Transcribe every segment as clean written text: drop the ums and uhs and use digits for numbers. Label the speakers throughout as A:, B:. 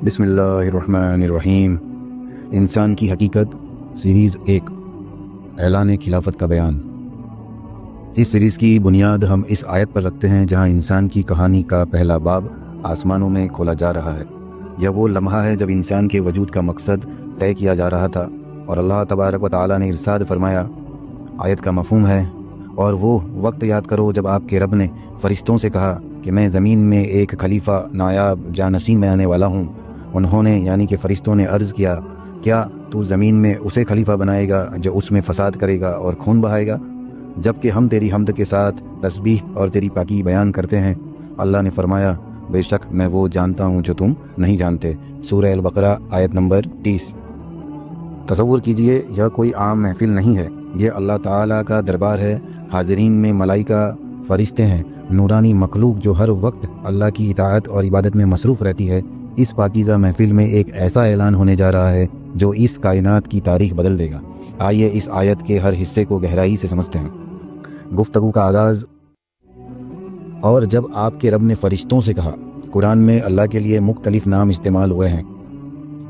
A: بسم اللہ الرحمن الرحیم۔ انسان کی حقیقت سیریز 1، اعلان خلافت کا بیان۔ اس سیریز کی بنیاد ہم اس آیت پر رکھتے ہیں جہاں انسان کی کہانی کا پہلا باب آسمانوں میں کھولا جا رہا ہے۔ یہ وہ لمحہ ہے جب انسان کے وجود کا مقصد طے کیا جا رہا تھا، اور اللہ تبارک و تعالیٰ نے ارشاد فرمایا، آیت کا مفہوم ہے، اور وہ وقت یاد کرو جب آپ کے رب نے فرشتوں سے کہا کہ میں زمین میں ایک خلیفہ نایاب جانشین بنانے والا ہوں۔ انہوں نے یعنی کہ فرشتوں نے عرض کیا، کیا تو زمین میں اسے خلیفہ بنائے گا جو اس میں فساد کرے گا اور خون بہائے گا، جبکہ ہم تیری حمد کے ساتھ تسبیح اور تیری پاکی بیان کرتے ہیں۔ اللہ نے فرمایا، بے شک میں وہ جانتا ہوں جو تم نہیں جانتے۔ سورہ البقرہ آیت نمبر 30۔ تصور کیجئے، یہ کوئی عام محفل نہیں ہے، یہ اللہ تعالیٰ کا دربار ہے۔ حاضرین میں ملائکہ، فرشتے ہیں، نورانی مخلوق جو ہر وقت اللہ کی اطاعت اور عبادت میں مصروف رہتی ہے۔ اس پاکیزہ محفل میں ایک ایسا اعلان ہونے جا رہا ہے جو اس کائنات کی تاریخ بدل دے گا۔ آئیے اس آیت کے ہر حصے کو گہرائی سے سمجھتے ہیں۔ گفتگو کا آغاز۔ اور جب آپ کے رب نے فرشتوں سے کہا، قرآن میں اللہ کے لیے مختلف نام استعمال ہوئے ہیں،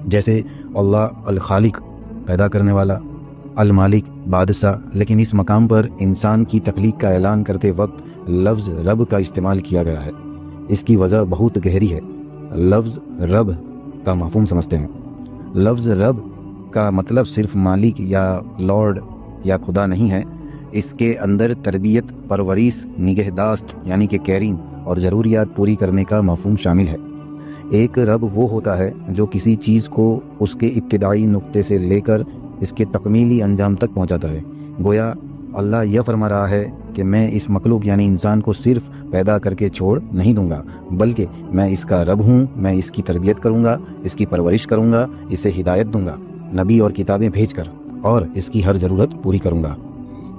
A: جیسے اللہ الخالق پیدا کرنے والا، المالک بادشاہ، لیکن اس مقام پر انسان کی تخلیق کا اعلان کرتے وقت لفظ رب کا استعمال کیا گیا ہے۔ اس کی وجہ بہت گہری ہے۔ لفظ رب کا مفہوم سمجھتے ہیں۔ لفظ رب کا مطلب صرف مالک یا لارڈ یا خدا نہیں ہے، اس کے اندر تربیت، پرورش، نگہداشت یعنی کہ کیئرنگ اور ضروریات پوری کرنے کا مفہوم شامل ہے۔ ایک رب وہ ہوتا ہے جو کسی چیز کو اس کے ابتدائی نقطے سے لے کر اس کے تکمیلی انجام تک پہنچاتا ہے۔ گویا اللہ یہ فرما رہا ہے کہ میں اس مخلوق یعنی انسان کو صرف پیدا کر کے چھوڑ نہیں دوں گا، بلکہ میں اس کا رب ہوں۔ میں اس کی تربیت کروں گا، اس کی پرورش کروں گا، اسے ہدایت دوں گا، نبی اور کتابیں بھیج کر، اور اس کی ہر ضرورت پوری کروں گا۔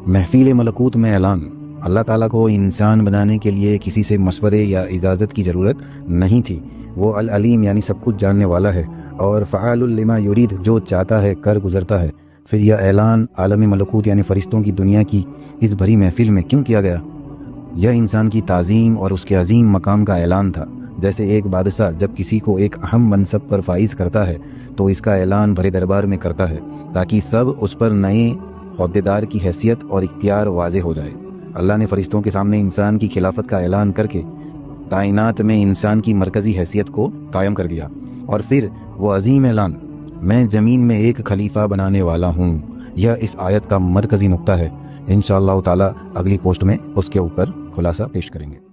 A: محفل ملکوت میں اعلان۔ اللہ تعالیٰ کو انسان بنانے کے لیے کسی سے مشورے یا اجازت کی ضرورت نہیں تھی۔ وہ العلیم یعنی سب کچھ جاننے والا ہے، اور فعال لما یرید جو چاہتا ہے کر گزرتا ہے۔ پھر یہ اعلان عالم ملکوت یعنی فرشتوں کی دنیا کی اس بھری محفل میں کیوں کیا گیا؟ یہ انسان کی تعظیم اور اس کے عظیم مقام کا اعلان تھا۔ جیسے ایک بادشاہ جب کسی کو ایک اہم منصب پر فائز کرتا ہے تو اس کا اعلان بڑے دربار میں کرتا ہے تاکہ سب اس پر نئے عہدیدار کی حیثیت اور اختیار واضح ہو جائے۔ اللہ نے فرشتوں کے سامنے انسان کی خلافت کا اعلان کر کے کائنات میں انسان کی مرکزی حیثیت کو قائم کر دیا، اور پھر وہ عظیم اعلان، میں زمین میں ایک خلیفہ بنانے والا ہوں، یہ اس آیت کا مرکزی نقطہ ہے۔ انشاءاللہ تعالی اگلی پوسٹ میں اس کے اوپر خلاصہ پیش کریں گے۔